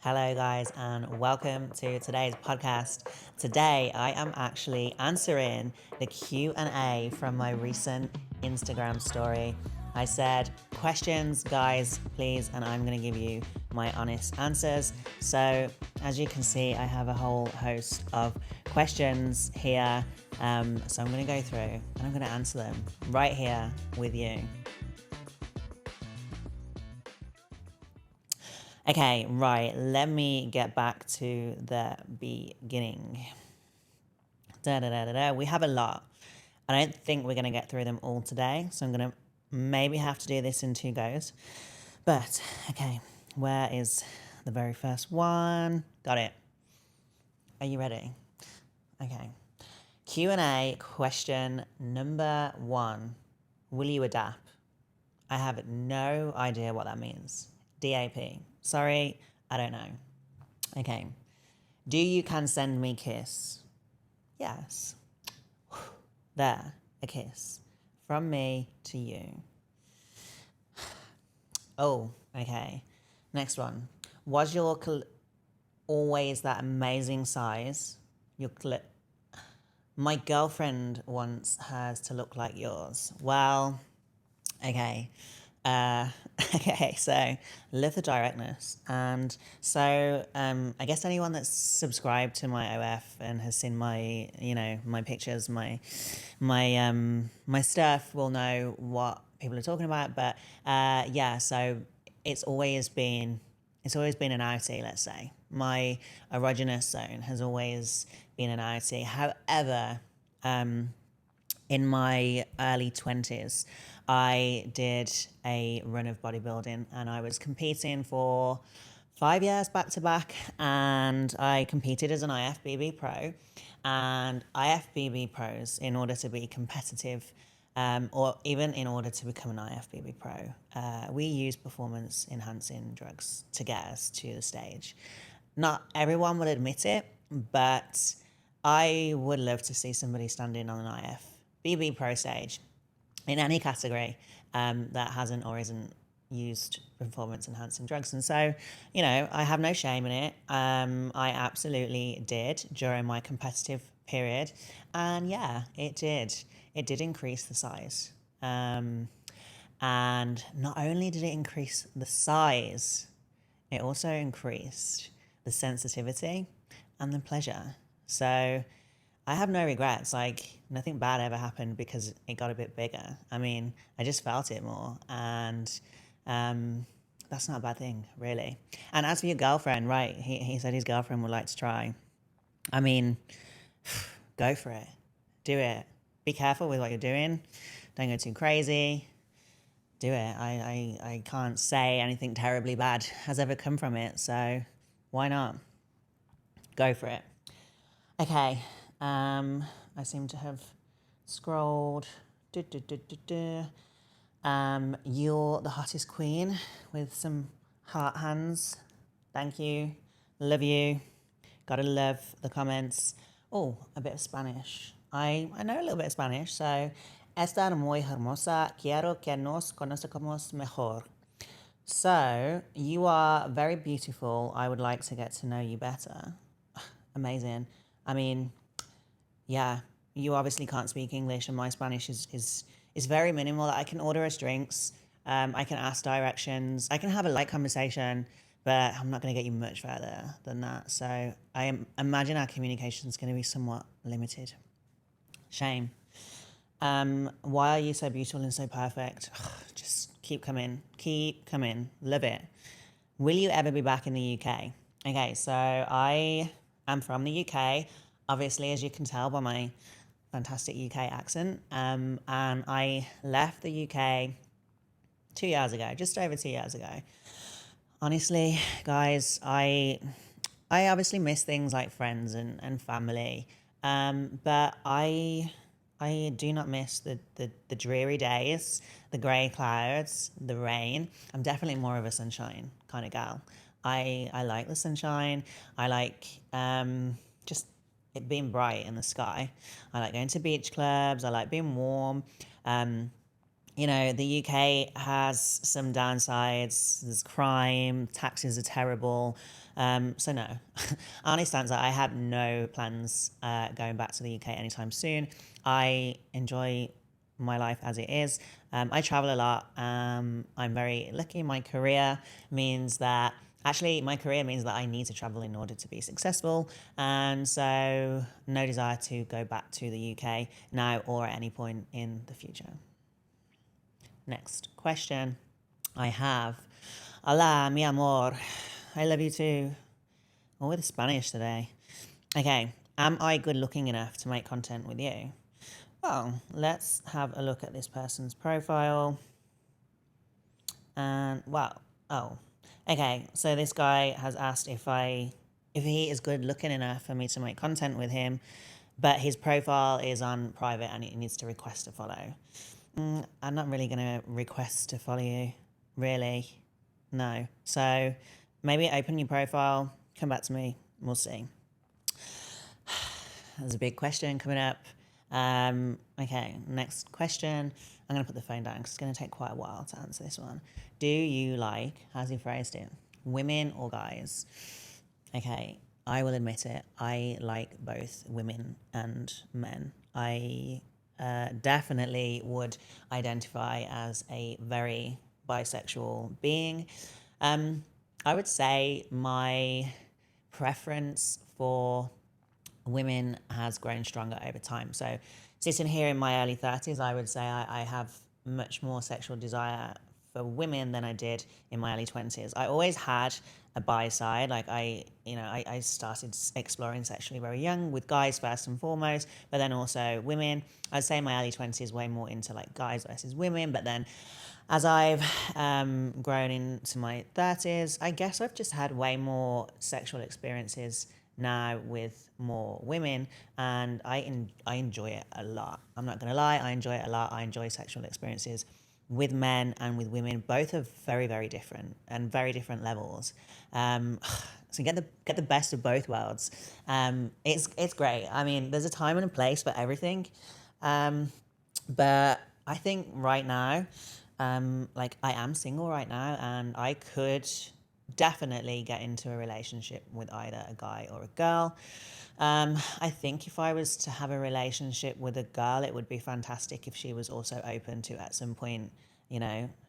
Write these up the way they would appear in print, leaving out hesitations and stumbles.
Hello, guys, and welcome to today's podcast. Today, I am actually answering the Q&A from my recent Instagram story. I said, questions, guys, please, and I'm going to give you my honest answers. So, as you can see, I have a whole host of questions here. So I'm going to go through and I'm going to answer them right here with you. Okay, right, let me get back to the beginning. We have a lot. I don't think we're going to get through them all today, so I'm going to maybe have to do this in 2 goes. But, okay, where is the very first one? Got it. Are you ready? Okay. Q&A question number 1. Will you adapt? I have no idea what that means. DAP. Sorry, I don't know. Okay. Do you can send me kiss? Yes. There, a kiss. From me to you. Oh, okay. Next one. Was your always that amazing size? Your My girlfriend wants hers to look like yours. Well, okay. Okay, so love the directness. And so I guess anyone that's subscribed to my OF and has seen my, my pictures, my stuff will know what people are talking about. But yeah, so it's always been an outie, let's say. My erogenous zone has always been an outie. However, in my early 20s, I did a run of bodybuilding and I was competing for 5 years back to back, and I competed as an IFBB pro. And IFBB pros, in order to be competitive, or even in order to become an IFBB pro, we use performance enhancing drugs to get us to the stage. Not everyone would admit it, but I would love to see somebody standing on an IFBB pro stage in any category that hasn't or isn't used performance enhancing drugs. And so, I have no shame in it. I absolutely did during my competitive period. And yeah, it did increase the size. And not only did it increase the size, it also increased the sensitivity and the pleasure. So I have no regrets. Like, nothing bad ever happened because it got a bit bigger. I mean, I just felt it more. And that's not a bad thing, really. And as for your girlfriend, right, he said his girlfriend would like to try. I mean, go for it. Do it. Be careful with what you're doing. Don't go too crazy. Do it. I can't say anything terribly bad has ever come from it. So why not? Go for it. Okay. I seem to have scrolled. You're the hottest queen with some heart hands. Thank you. Love you. Gotta love the comments. Oh, a bit of Spanish. I know a little bit of Spanish. So, esta muy hermosa. Quiero que nos conozcamos mejor. So, you are very beautiful. I would like to get to know you better. Amazing. I mean, yeah, you obviously can't speak English, and my Spanish is very minimal. I can order us drinks. I can ask directions. I can have a light conversation, but I'm not going to get you much further than that. So I imagine our communication is going to be somewhat limited. Shame. Why are you so beautiful and so perfect? Just keep coming. Keep coming. Love it. Will you ever be back in the UK? Okay, so I am from the UK, obviously, as you can tell by my fantastic UK accent. And I left the UK 2 years ago, just over 2 years ago. Honestly, guys, I obviously miss things like friends and family, but I do not miss the dreary days, the grey clouds, the rain. I'm definitely more of a sunshine kind of gal. I like the sunshine. I like just it being bright in the sky. I like going to beach clubs. I like being warm. the UK has some downsides. There's crime, taxes are terrible. So no, honest answer, I have no plans going back to the UK anytime soon. I enjoy my life as it is. I travel a lot. I'm very lucky. My career means that I need to travel in order to be successful. And so no desire to go back to the UK now or at any point in the future. Next question I have. Hola, mi amor. I love you too. Oh, with Spanish today. Okay. Am I good looking enough to make content with you? Well, let's have a look at this person's profile. And okay. So this guy has asked if he is good looking enough for me to make content with him, but his profile is on private and he needs to request to follow. I'm not really going to request to follow you, really. No. So maybe open your profile, come back to me, we'll see. There's a big question coming up. Okay, next question. I'm going to put the phone down because it's going to take quite a while to answer this one. Do you like, how's he phrased it, women or guys? Okay, I will admit it. I like both women and men. I definitely would identify as a very bisexual being. I would say my preference for women has grown stronger over time. So sitting here in my early 30s, I would say I have much more sexual desire for women than I did in my early 20s. I always had a bi side. Like I started exploring sexually very young with guys first and foremost, but then also women. I'd say my early 20s way more into like guys versus women, but then as I've grown into my 30s, I guess I've just had way more sexual experiences now with more women, and I enjoy it a lot. I'm not gonna lie, I enjoy it a lot. I enjoy sexual experiences with men and with women. Both are very, very different and very different levels. So get the best of both worlds. It's great. I mean, there's a time and a place for everything, but I think right now, like I am single right now, and I could definitely get into a relationship with either a guy or a girl. I think if I was to have a relationship with a girl, it would be fantastic if she was also open to at some point,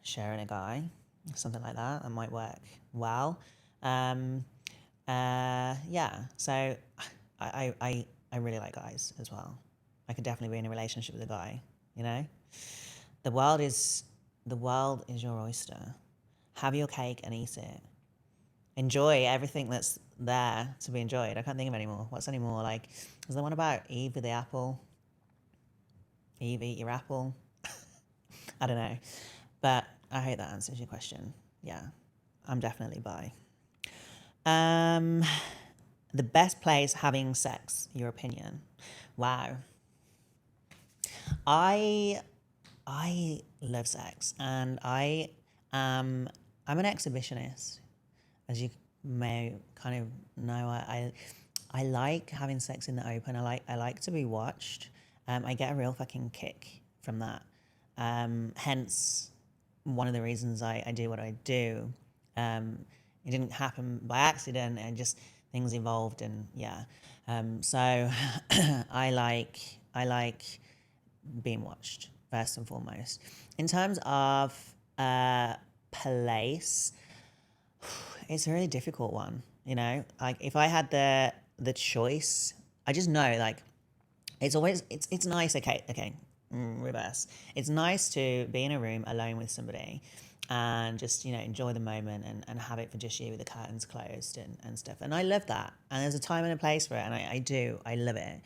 sharing a guy, something like that. That might work well. Yeah. So I really like guys as well. I could definitely be in a relationship with a guy. The world is your oyster. Have your cake and eat it. Enjoy everything that's there to be enjoyed. I can't think of any more. What's any more? Like, is there one about Eve with the apple? Eve, eat your apple? I don't know. But I hope that answers your question. Yeah, I'm definitely bi. The best place having sex, your opinion? Wow. I love sex, and I'm an exhibitionist, as you may kind of know. I like having sex in the open. I like to be watched. I get a real fucking kick from that. Hence, one of the reasons I do what I do. It didn't happen by accident, and just things evolved, and yeah. So I like being watched first and foremost. In terms of place, it's a really difficult one. Like if I had the choice, I just know like it's nice. Okay, reverse. It's nice to be in a room alone with somebody and just enjoy the moment and have it for just you with the curtains closed and stuff, and I love that, and there's a time and a place for it, and I love it.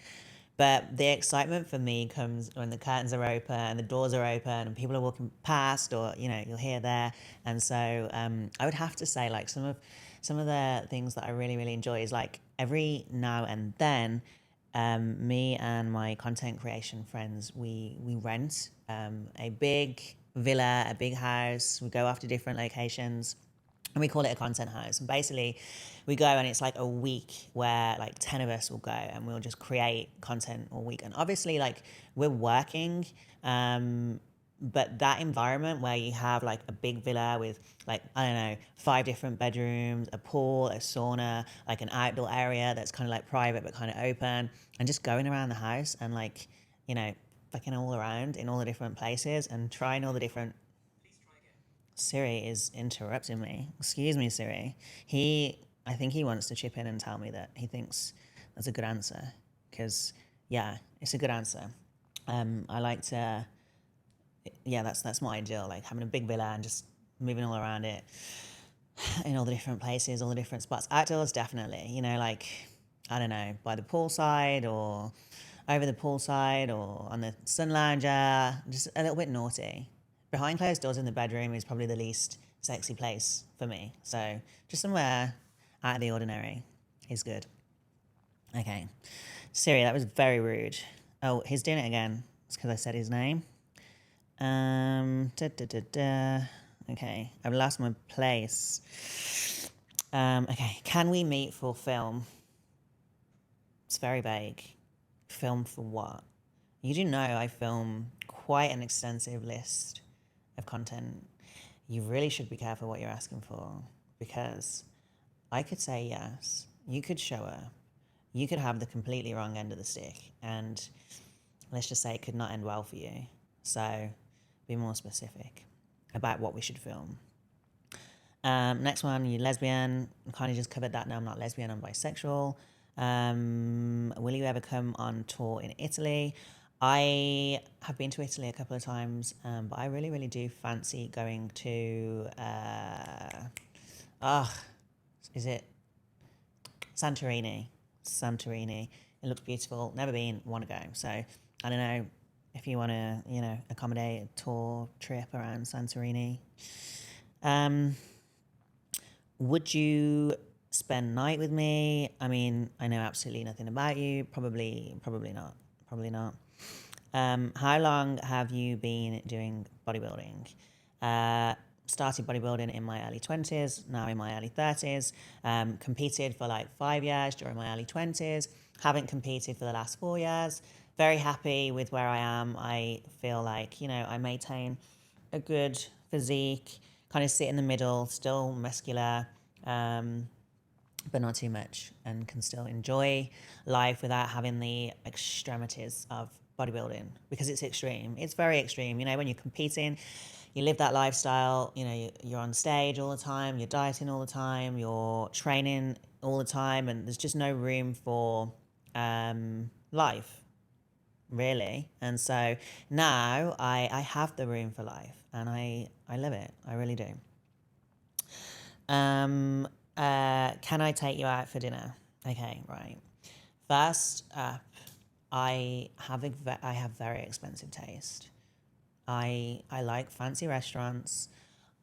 But the excitement for me comes when the curtains are open and the doors are open and people are walking past, or you'll hear there. And so I would have to say, like, some of the things that I really, really enjoy is like every now and then, me and my content creation friends, we rent a big villa, a big house. We go off to different locations, and we call it a content house. And basically we go, and it's like a week where like 10 of us will go and we'll just create content all week. And obviously like we're working but that environment where you have like a big villa with like, I don't know, 5 different bedrooms, a pool, a sauna, like an outdoor area that's kind of like private but kind of open, and just going around the house and like, you know, fucking all around in all the different places and trying all the different. Siri is interrupting me. Excuse me, Siri. I think he wants to chip in and tell me that he thinks that's a good answer. Because, yeah, it's a good answer. I like to, yeah, that's my ideal. Like having a big villa and just moving all around it in all the different places, all the different spots. Outdoors, definitely. You know, like, I don't know, by the poolside or over the poolside or on the sun lounger, just a little bit naughty. Behind closed doors in the bedroom is probably the least sexy place for me. So just somewhere out of the ordinary is good. Okay. Siri, that was very rude. Oh, he's doing it again. It's because I said his name. Da, da, da, da. Okay, I've lost my place. Okay, can we meet for film? It's very vague. Film for what? You do know I film quite an extensive list of content. You really should be careful what you're asking for, because I could say yes, you could show up, you could have the completely wrong end of the stick, and let's just say it could not end well for you. So be more specific about what we should film. Next one, you lesbian. Kind of just covered that. No, I'm not lesbian, I'm bisexual. Will you ever come on tour in Italy? I have been to Italy a couple of times, but I really, really do fancy going to, is it Santorini? Santorini. It looks beautiful. Never been, want to go. So I don't know if you want to, you know, accommodate a tour trip around Santorini. Would you spend night with me? I mean, I know absolutely nothing about you. Probably not. Probably not. How long have you been doing bodybuilding? Started bodybuilding in my early 20s, now in my early 30s. Competed for like 5 years during my early 20s. Haven't competed for the last 4 years. Very happy with where I am. I feel like, you know, I maintain a good physique, kind of sit in the middle, still muscular, but not too much, and can still enjoy life without having the extremities of bodybuilding, because it's extreme. It's very extreme. You know, when you're competing, you live that lifestyle, you know, you're on stage all the time, you're dieting all the time, you're training all the time, and there's just no room for life, really. And so now I have the room for life, and I love it. I really do. Can I take you out for dinner? Okay, right. First up, I have very expensive taste. I like fancy restaurants.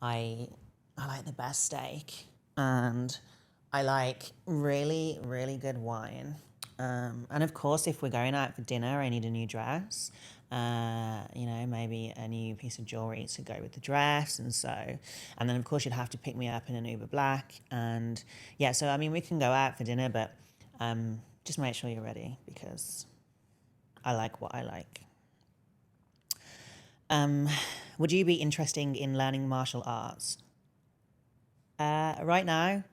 I like the best steak, and I like really, really good wine. And of course, if we're going out for dinner, I need a new dress. You know, maybe a new piece of jewelry to go with the dress, and then of course you'd have to pick me up in an Uber Black, and yeah. So I mean, we can go out for dinner, but just make sure you're ready, because I like what I like. Would you be interested in learning martial arts? Right now,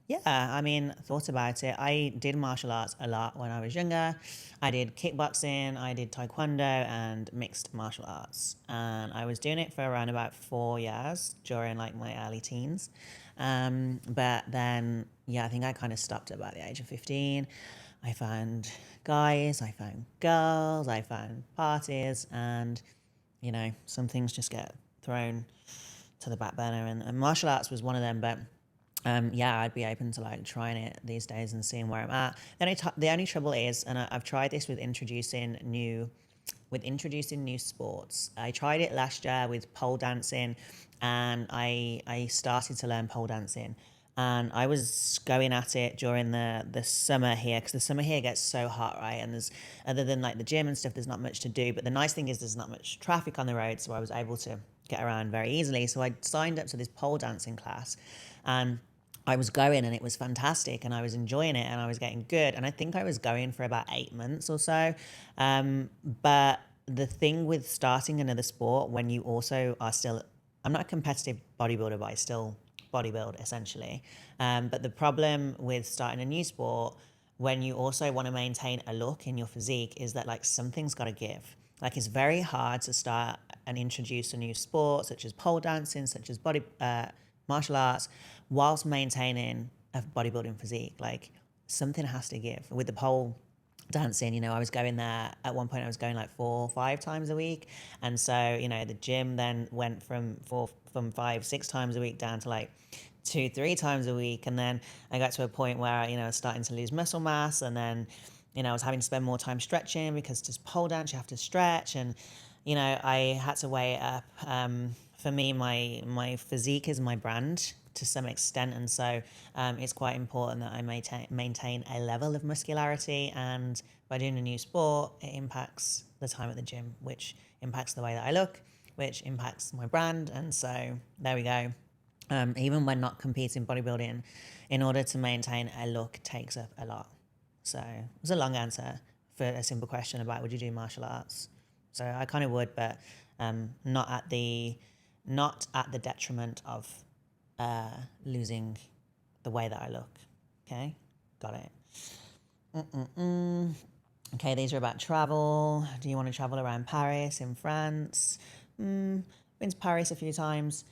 yeah, I mean, thought about it. I did martial arts a lot when I was younger. I did kickboxing, I did taekwondo, and mixed martial arts. And I was doing it for around about 4 years during like my early teens. But then, yeah, I think I kind of stopped at about the age of 15. I found guys, I found girls, I found parties, and, you know, some things just get thrown to the back burner, and martial arts was one of them. But yeah, I'd be open to like trying it these days and seeing where I'm at. The only trouble is, and I've tried this with introducing new sports. I tried it last year with pole dancing, and I started to learn pole dancing, and I was going at it during the summer here, because the summer here gets so hot, right? And there's, other than like the gym and stuff, there's not much to do. But the nice thing is there's not much traffic on the road, so I was able to get around very easily. So I signed up to this pole dancing class, and I was going, and it was fantastic, and I was enjoying it, and I was getting good. And I think I was going for about 8 months or so. But the thing with starting another sport when you also are still, I'm not a competitive bodybuilder, but I still bodybuild essentially. But the problem with starting a new sport when you also want to maintain a look in your physique is that like something's got to give. Like it's very hard to start and introduce a new sport such as pole dancing, such as martial arts, whilst maintaining a bodybuilding physique. Like something has to give. With the pole dancing, I was going there at one point. I was going like 4 or 5 times a week, and so the gym then went from 5, 6 times a week down to like 2, 3 times a week, and then I got to a point where I was starting to lose muscle mass, and then I was having to spend more time stretching because just pole dance you have to stretch, and I had to weigh it up. For me, my physique is my brand to some extent, and so it's quite important that I maintain a level of muscularity, and by doing a new sport it impacts the time at the gym, which impacts the way that I look, which impacts my brand, and so there we go. Even when not competing bodybuilding, in order to maintain a look takes up a lot. So it was a long answer for a simple question about would you do martial arts. So I kind of would, but not at the detriment of losing the way that I look. Okay, got it. Okay, these are about travel. Do you want to travel around Paris, in France? Been to Paris a few times.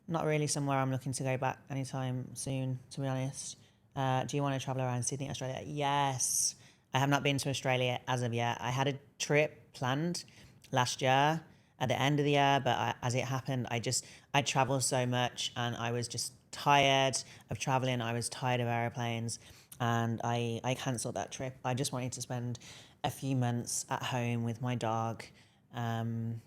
Not really somewhere I'm looking to go back anytime soon, to be honest. Do you want to travel around Sydney, Australia? Yes. I have not been to Australia as of yet. I had a trip planned last year at the end of the year, but as it happened, I traveled so much and I was just tired of traveling. I was tired of airplanes, and I cancelled that trip. I just wanted to spend a few months at home with my dog, doing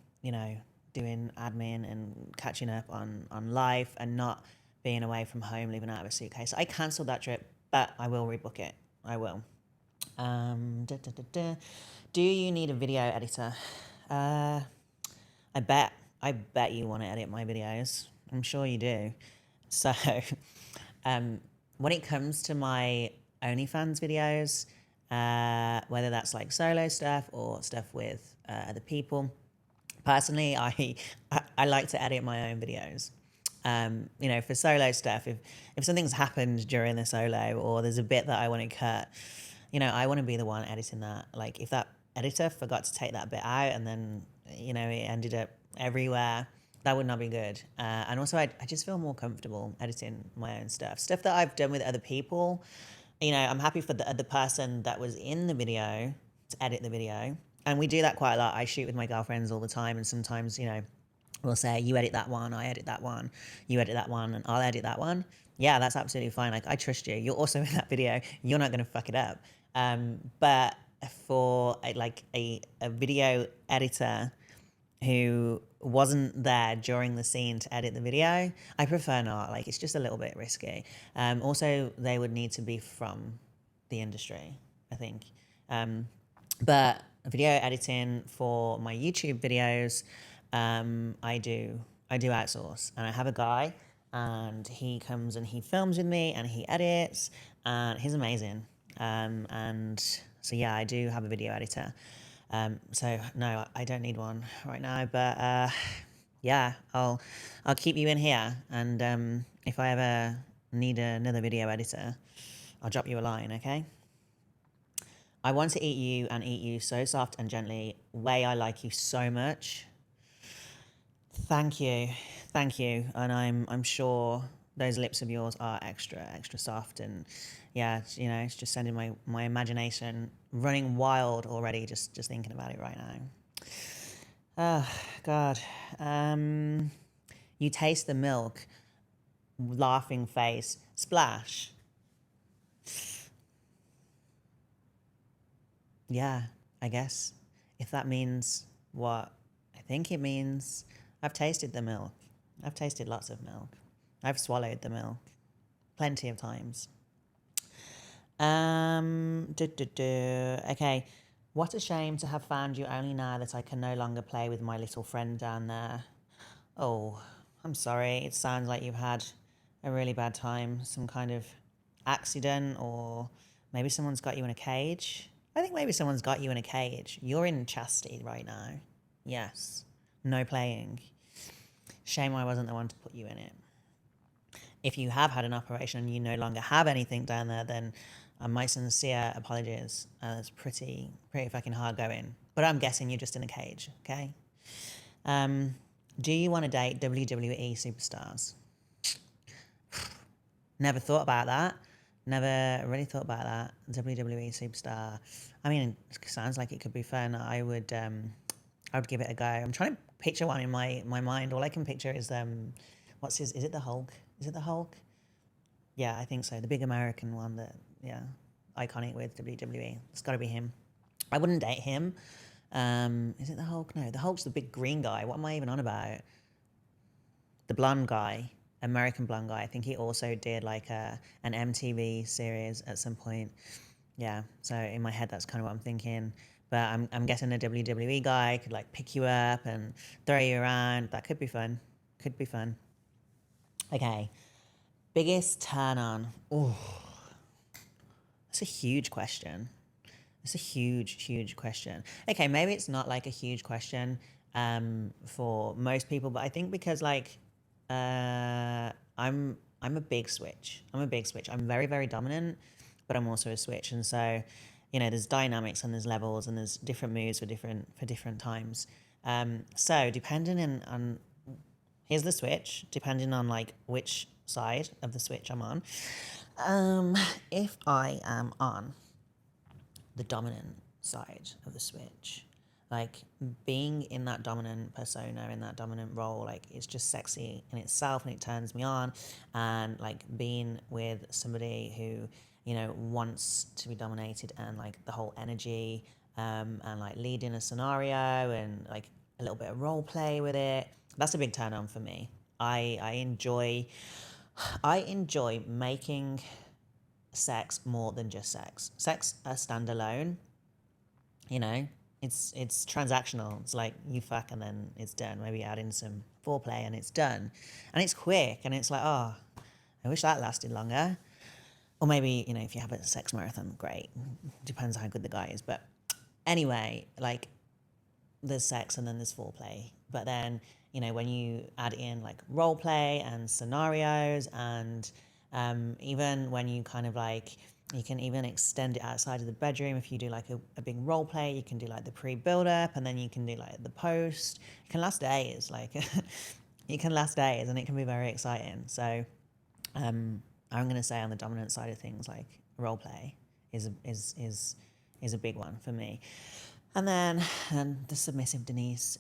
admin and catching up on life and not being away from home, living out of a suitcase. I cancelled that trip, but I will rebook it. I will. Do you need a video editor? I bet you want to edit my videos. I'm sure you do. So when it comes to my OnlyFans videos, whether that's like solo stuff or stuff with other people, personally, I like to edit my own videos. For solo stuff, if something's happened during the solo or there's a bit that I want to cut, I want to be the one editing that. Like if that editor forgot to take that bit out and then, it ended up everywhere, that would not be good. And also I just feel more comfortable editing my own stuff that I've done with other people. I'm happy for the other person that was in the video to edit the video. And we do that quite a lot. I shoot with my girlfriends all the time. And sometimes, we'll say, you edit that one, I edit that one, you edit that one, and I'll edit that one. Yeah, that's absolutely fine. Like, I trust you. You're also in that video. You're not going to fuck it up. But for a video editor who wasn't there during the scene to edit the video, I prefer not. Like, it's just a little bit risky. Also, they would need to be from the industry, I think. But video editing for my YouTube videos, I do outsource, and I have a guy, and he comes and he films with me and he edits, and he's amazing. And so yeah, I do have a video editor. So no, I don't need one right now, but yeah, I'll keep you in here, and if I ever need another video editor, I'll drop you a line, okay? I want to eat you and eat you so soft and gently. Way I like you so much. Thank you, and I'm sure those lips of yours are extra soft, and yeah, it's just sending my imagination running wild already just thinking about it right now. Oh God, you taste the milk. Laughing face. Splash. Yeah, I guess if that means what I think it means. I've tasted the milk. I've tasted lots of milk. I've swallowed the milk plenty of times. Okay. What a shame to have found you only now that I can no longer play with my little friend down there. Oh, I'm sorry. It sounds like you've had a really bad time. Some kind of accident, or maybe someone's got you in a cage. I think maybe someone's got you in a cage. You're in chastity right now. Yes. No playing. Shame I wasn't the one to put you in it. If you have had an operation and you no longer have anything down there, then my sincere apologies. It's pretty fucking hard going. But I'm guessing you're just in a cage, okay? Do you want to date WWE superstars? Never thought about that. Never really thought about that. WWE superstar. I mean, it sounds like it could be fun. I would give it a go. I'm trying to picture one in my mind. All I can picture is is it the Hulk? Is it the Hulk? Yeah, I think so. The big American one that, yeah, iconic with WWE. It's got to be him. I wouldn't date him. Is it the Hulk? No, the Hulk's the big green guy. What am I even on about? The blonde guy, American blonde guy. I think he also did like an MTV series at some point. Yeah, so in my head, that's kind of what I'm thinking. But I'm guessing a WWE guy could like pick you up and throw you around. That could be fun. Could be fun. Okay. Biggest turn on. Oh, that's a huge question. It's a huge question. Okay, maybe it's not like a huge question for most people, but I think because like I'm a big switch. I'm very dominant, but I'm also a switch, and so there's dynamics and there's levels and there's different moves for different times. So depending on here's the switch, depending on like which side of the switch I'm on. If I am on the dominant side of the switch, like being in that dominant persona, in that dominant role, like it's just sexy in itself and it turns me on. And like being with somebody who wants to be dominated, and like the whole energy and like leading a scenario and like a little bit of role play with it, that's a big turn on for me. I enjoy making sex more than just sex. Sex as standalone, it's transactional. It's like you fuck and then it's done. Maybe add in some foreplay and it's done. And it's quick and it's like, oh, I wish that lasted longer. Or maybe, if you have a sex marathon, great. Depends how good the guy is. But anyway, like there's sex and then there's foreplay. But then, when you add in like role play and scenarios, and even when you kind of like, you can even extend it outside of the bedroom. If you do like a big role play, you can do like the pre-build up and then you can do like the post. It can last days, like it can last days and it can be very exciting. So I'm going to say on the dominant side of things, like role play is a big one for me. And then the submissive Denise,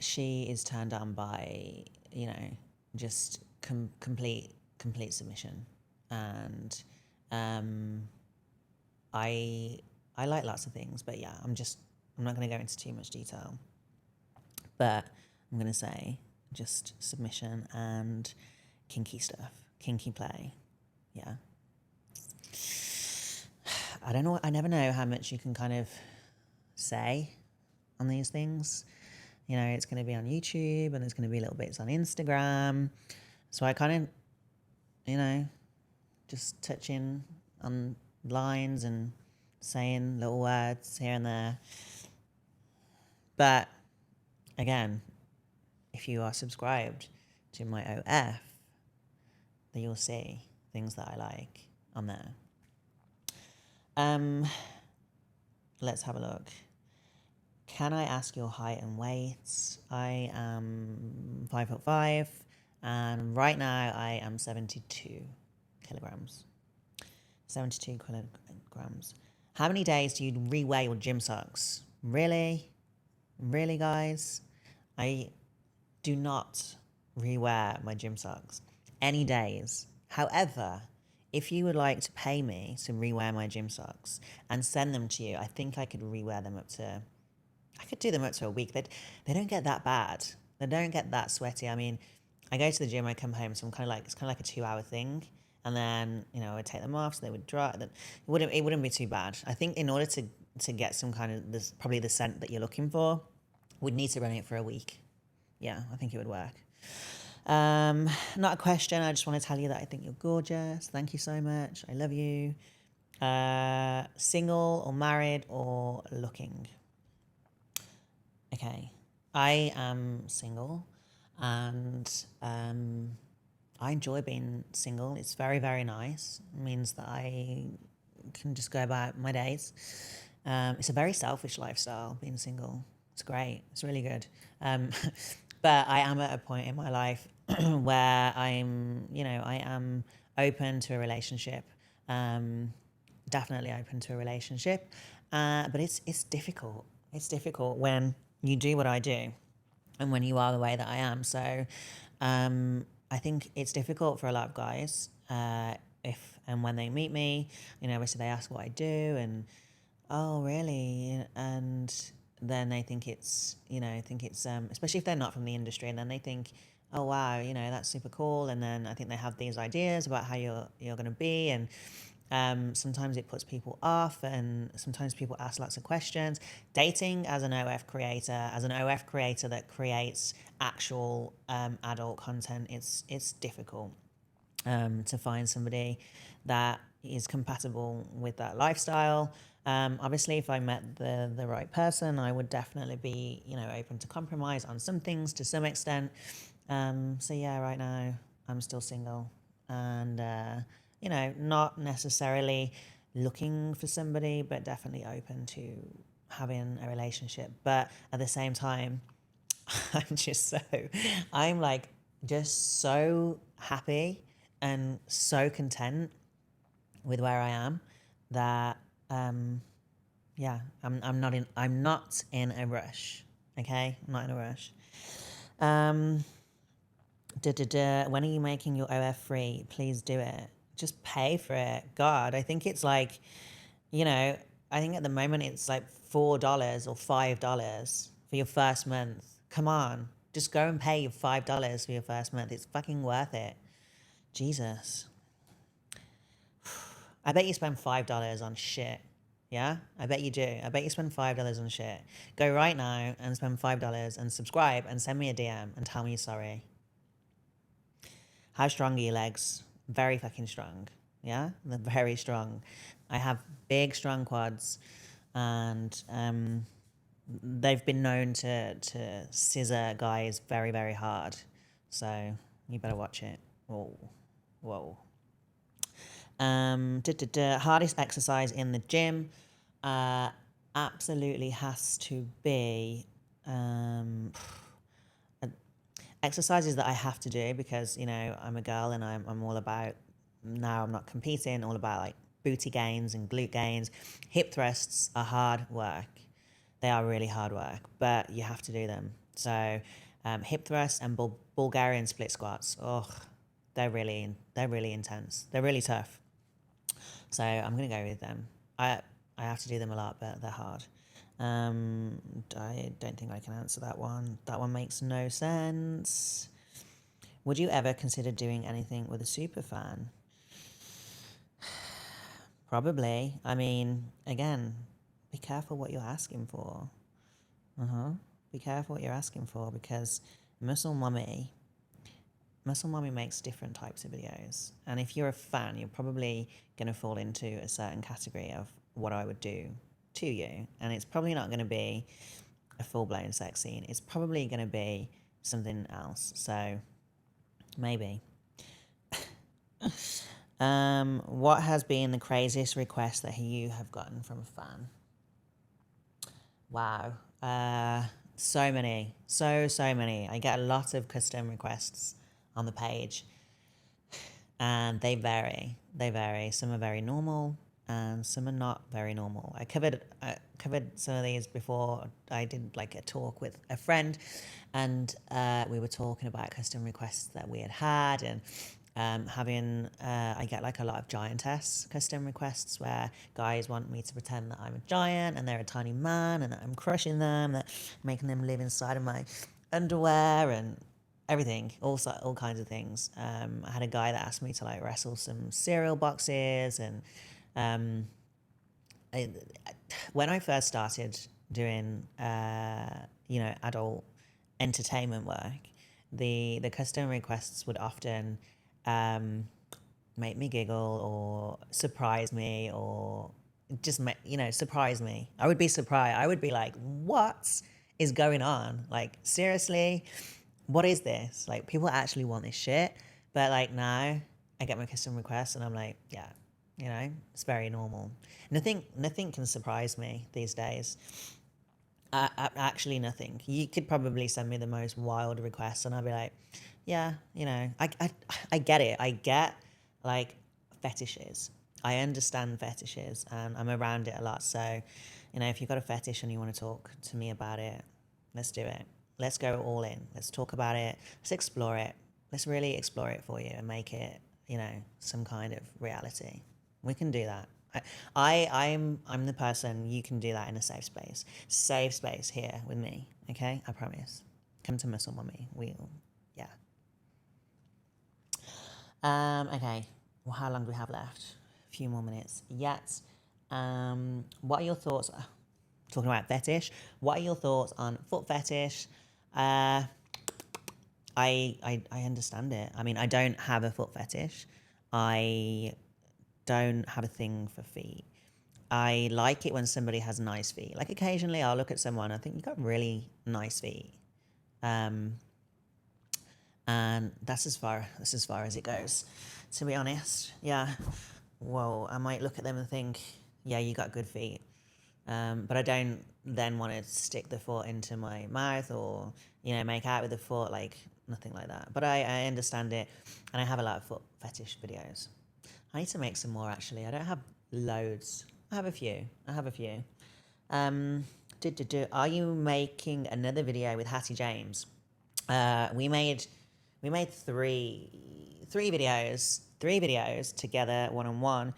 she is turned on by, just complete submission. And I like lots of things, but yeah, I'm not going to go into too much detail. But I'm going to say just submission and kinky stuff, kinky play. Yeah. I don't know. I never know how much you can kind of say on these things. It's going to be on YouTube and there's going to be little bits on Instagram. So I kind of, just touching on lines and saying little words here and there. But again, if you are subscribed to my OF, then you'll see things that I like on there. Let's have a look. Can I ask your height and weight? I am 5'5", and right now I am 72 kilograms. 72 kilograms. How many days do you rewear your gym socks? Really, guys? I do not rewear my gym socks any days. However, if you would like to pay me to rewear my gym socks and send them to you, I think I could rewear them I could do them up to a week. They don't get that bad. They don't get that sweaty. I mean, I go to the gym, I come home, so it's kind of like a 2-hour thing. And then, I would take them off so they would dry. It wouldn't be too bad. I think in order to get some kind of probably the scent that you're looking for, we'd need to run it for a week. Yeah, I think it would work. Not a question. I just want to tell you that I think you're gorgeous. Thank you so much. I love you. Single or married or looking? Okay. I am single and I enjoy being single. It's very, very nice. It means that I can just go about my days. It's a very selfish lifestyle, being single. It's great. It's really good. Um, but I am at a point in my life where I am open to a relationship. Definitely open to a relationship. But it's difficult. It's difficult when you do what I do and when you are the way that I am. So I think it's difficult for a lot of guys if and when they meet me, obviously they ask what I do and, oh, really? And then they think it's especially if they're not from the industry, and then they think, oh, wow, that's super cool. And then I think they have these ideas about how you're going to be. And sometimes it puts people off, and sometimes people ask lots of questions. Dating as an OF creator that creates actual adult content, it's difficult to find somebody that is compatible with that lifestyle. Obviously, if I met the right person, I would definitely be open to compromise on some things to some extent. So yeah, right now I'm still single, and not necessarily looking for somebody, but definitely open to having a relationship. But at the same time, I'm like just so happy and so content with where I am that yeah, I'm not in a rush. Okay, I'm not in a rush. When are you making your OF free? Please do it. Just pay for it. God, I think it's like, I think at the moment it's like $4 or $5 for your first month. Come on, just go and pay your $5 for your first month. It's fucking worth it. Jesus. I bet you spend $5 on shit. Yeah, I bet you do. I bet you spend $5 on shit. Go right now and spend $5 and subscribe and send me a DM and tell me you're sorry. How strong are your legs? Very fucking strong. Yeah, they're very strong. I have big, strong quads, and they've been known to scissor guys very, very hard. So you better watch it. Whoa. Hardest exercise in the gym absolutely has to be exercises that I have to do because I'm a girl and I'm all about, now I'm not competing, all about like booty gains and glute gains. Hip thrusts are hard work. They are really hard work, but you have to do them. So hip thrusts and Bulgarian split squats. Oh, they're really intense. They're really tough. So I'm gonna go with them. I have to do them a lot, but they're hard. I don't think I can answer that one. That one makes no sense. Would you ever consider doing anything with a super fan? Probably. I mean, again, be careful what you're asking for. Be careful what you're asking for, because Muscle Mommy makes different types of videos. And if you're a fan, you're probably going to fall into a certain category of what I would do to you. And it's probably not going to be a full-blown sex scene. It's probably going to be something else. So maybe. What has been the craziest request that you have gotten from a fan? Wow. So many. So many. I get a lot of custom requests on the page, and they vary. Some are very normal and some are not very normal. I covered some of these before. I did like a talk with a friend, and we were talking about custom requests that we had, and I get like a lot of giantess custom requests where guys want me to pretend that I'm a giant and they're a tiny man and that I'm crushing them, that I'm making them live inside of my underwear and everything, all kinds of things. I had a guy that asked me to like wrestle some cereal boxes, and when I first started doing adult entertainment work, the custom requests would often make me giggle or surprise me or just surprise me. I would be surprised. I would be like, what is going on? Like, seriously, what is this? Like, people actually want this shit. But like now I get my custom requests and I'm like, yeah, it's very normal. Nothing can surprise me these days. Actually nothing. You could probably send me the most wild requests and I'll be like, yeah, I get it. I get like fetishes. I understand fetishes and I'm around it a lot. So, if you've got a fetish and you want to talk to me about it, let's do it. Let's go all in. Let's talk about it. Let's explore it. Let's really explore it for you and make it, some kind of reality. We can do that. I'm the person you can do that in a safe space. Safe space here with me. Okay, I promise. Come to Muscle Mummy. Yeah. Okay. Well, how long do we have left? A few more minutes. Yet. What are your thoughts? Talking about fetish. What are your thoughts on foot fetish? I understand it. I mean, I don't have a foot fetish. I don't have a thing for feet. I like it when somebody has nice feet. Like occasionally I'll look at someone, I think you've got really nice feet. And that's as far as it goes, to be honest. Yeah. Well, I might look at them and think, yeah, you got good feet. But I don't then want to stick the foot into my mouth or, make out with the foot, like nothing like that. But I understand it. And I have a lot of foot fetish videos. I need to make some more actually. I don't have loads. I have a few. Are you making another video with Hattie James? We made three videos together, one-on-one.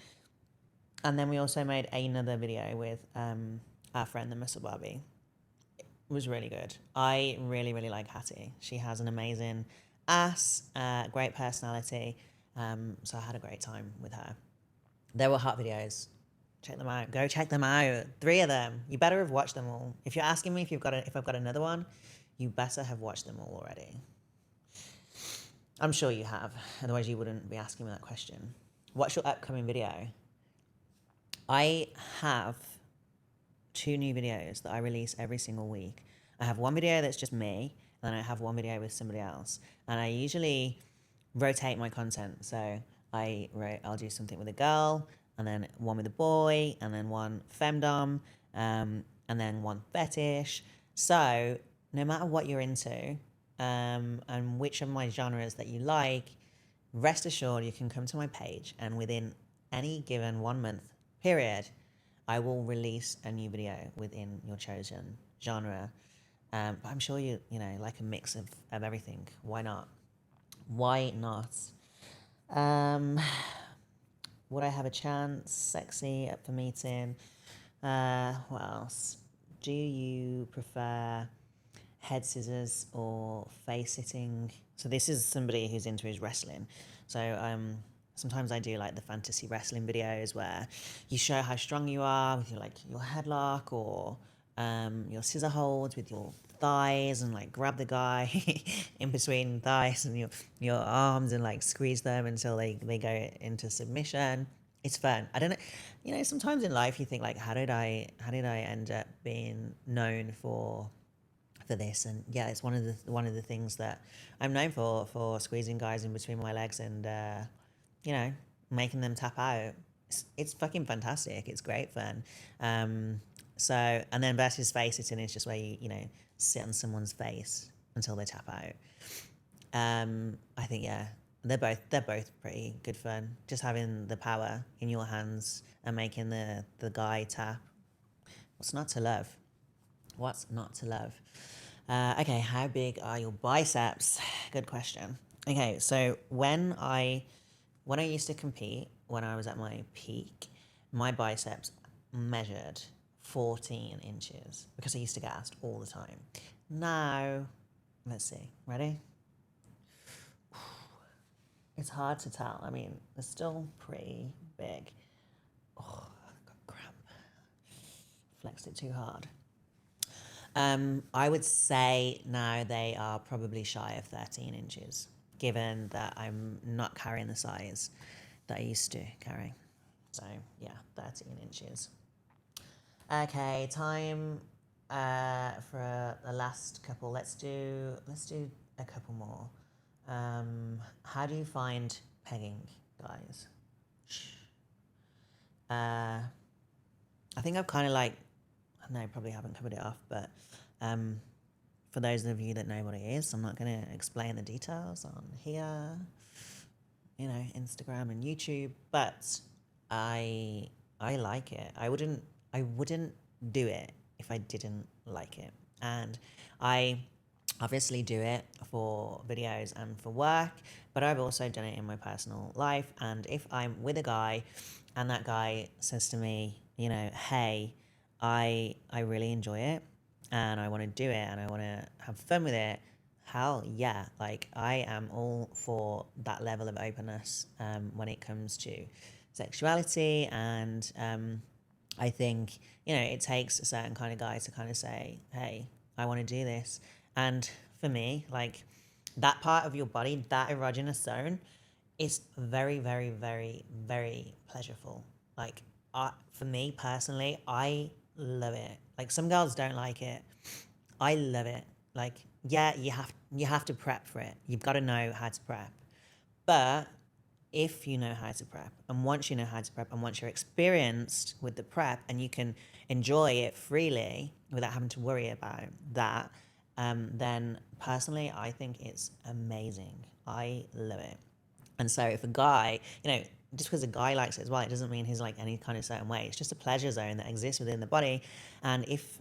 And then we also made another video with our friend, the Muscle Barbie. It was really good. I really, really like Hattie. She has an amazing ass, great personality. So I had a great time with her. There were hot videos. Check them out. Go check them out. 3 of them. You better have watched them all. If you're asking me if I've got another one, you better have watched them all already. I'm sure you have. Otherwise you wouldn't be asking me that question. What's your upcoming video? I have 2 new videos that I release every single week. I have one video that's just me, and then I have one video with somebody else. And I usually rotate my content. So I'll do something with a girl, and then one with a boy, and then one femdom, and then one fetish. So no matter what you're into, and which of my genres that you like, rest assured you can come to my page, and within any given 1 month period, I will release a new video within your chosen genre. But I'm sure you like a mix of everything. Why not? Would I have a chance? Sexy, up for meeting. What else? Do you prefer head scissors or face sitting? So this is somebody who's into his wrestling. So sometimes I do like the fantasy wrestling videos where you show how strong you are with your headlock or your scissor holds with your thighs and like grab the guy in between thighs and your arms and like squeeze them until they go into submission. It's fun. I don't know. Sometimes in life you think like, how did I end up being known for this? And yeah, it's one of the things that I'm known for squeezing guys in between my legs and making them tap out. It's fucking fantastic. It's great fun. So, and then versus face sitting is just where you sit on someone's face until they tap out. I think they're both pretty good fun. Just having the power in your hands and making the guy tap. What's not to love? Okay, how big are your biceps? Good question. Okay, so when I used to compete, when I was at my peak, my biceps measured 14 inches because I used to get asked all the time. Now, let's see. Ready? It's hard to tell. I mean, they're still pretty big. Oh, I've got cramp. Flexed it too hard. I would say now they are probably shy of 13 inches, given that I'm not carrying the size that I used to carry. So yeah, 13 inches. Okay, time for the last couple. Let's do a couple more. How do you find pegging, guys? I think I've kind of like, I probably haven't covered it off, but for those of you that know what it is, I'm not going to explain the details on here, Instagram and YouTube, but I like it. I wouldn't do it if I didn't like it. And I obviously do it for videos and for work, but I've also done it in my personal life. And if I'm with a guy and that guy says to me, hey, I really enjoy it and I want to do it and I want to have fun with it, hell yeah, like I am all for that level of openness when it comes to sexuality. And I think, it takes a certain kind of guy to kind of say, hey, I want to do this. And for me, like that part of your body, that erogenous zone, is very, very, very, very pleasurable. Like for me personally, I love it. Like some girls don't like it. I love it. Like, yeah, you have to prep for it. You've got to know how to prep. But if you know how to prep, and once you know how to prep, and once you're experienced with the prep and you can enjoy it freely without having to worry about that, then personally, I think it's amazing. I love it. And so if a guy, just because a guy likes it as well, it doesn't mean he's like any kind of certain way. It's just a pleasure zone that exists within the body. And if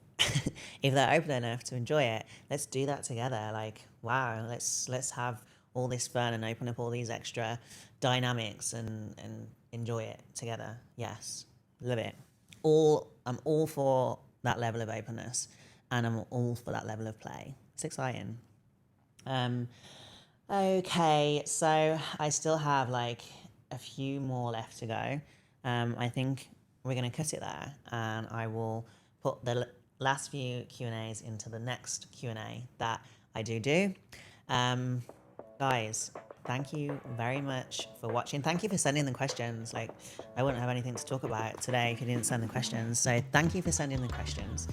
if they're open enough to enjoy it, let's do that together. Like, wow, let's have all this fun and open up all these extra dynamics and enjoy it together. Yes, love it. I'm all for that level of openness, and I'm all for that level of play. It's exciting. Okay, so I still have like a few more left to go. I think we're going to cut it there, and I will put the last few Q&As into the next Q&A that I do. Guys, thank you very much for watching. Thank you for sending the questions. Like, I wouldn't have anything to talk about today if you didn't send the questions. So thank you for sending the questions.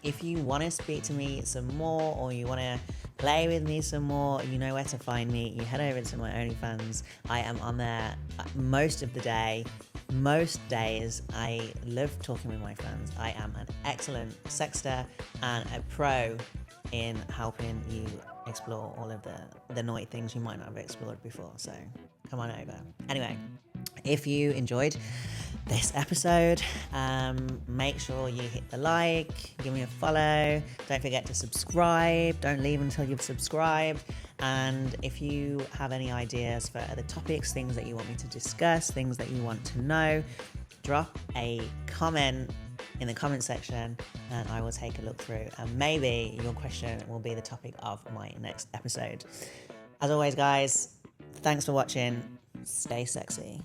If you want to speak to me some more, or you want to play with me some more, you know where to find me. You head over to my OnlyFans. I am on there most of the day. Most days. I love talking with my friends. I am an excellent sexter and a pro in helping you explore all of the naughty things you might not have explored before. So come on over. Anyway, if you enjoyed this episode, make sure you hit the like, give me a follow, don't forget to subscribe, don't leave until you've subscribed. And if you have any ideas for other topics, things that you want me to discuss, things that you want to know, drop a comment in the comment section and I will take a look through, and maybe your question will be the topic of my next episode. As always, guys, thanks for watching. Stay sexy.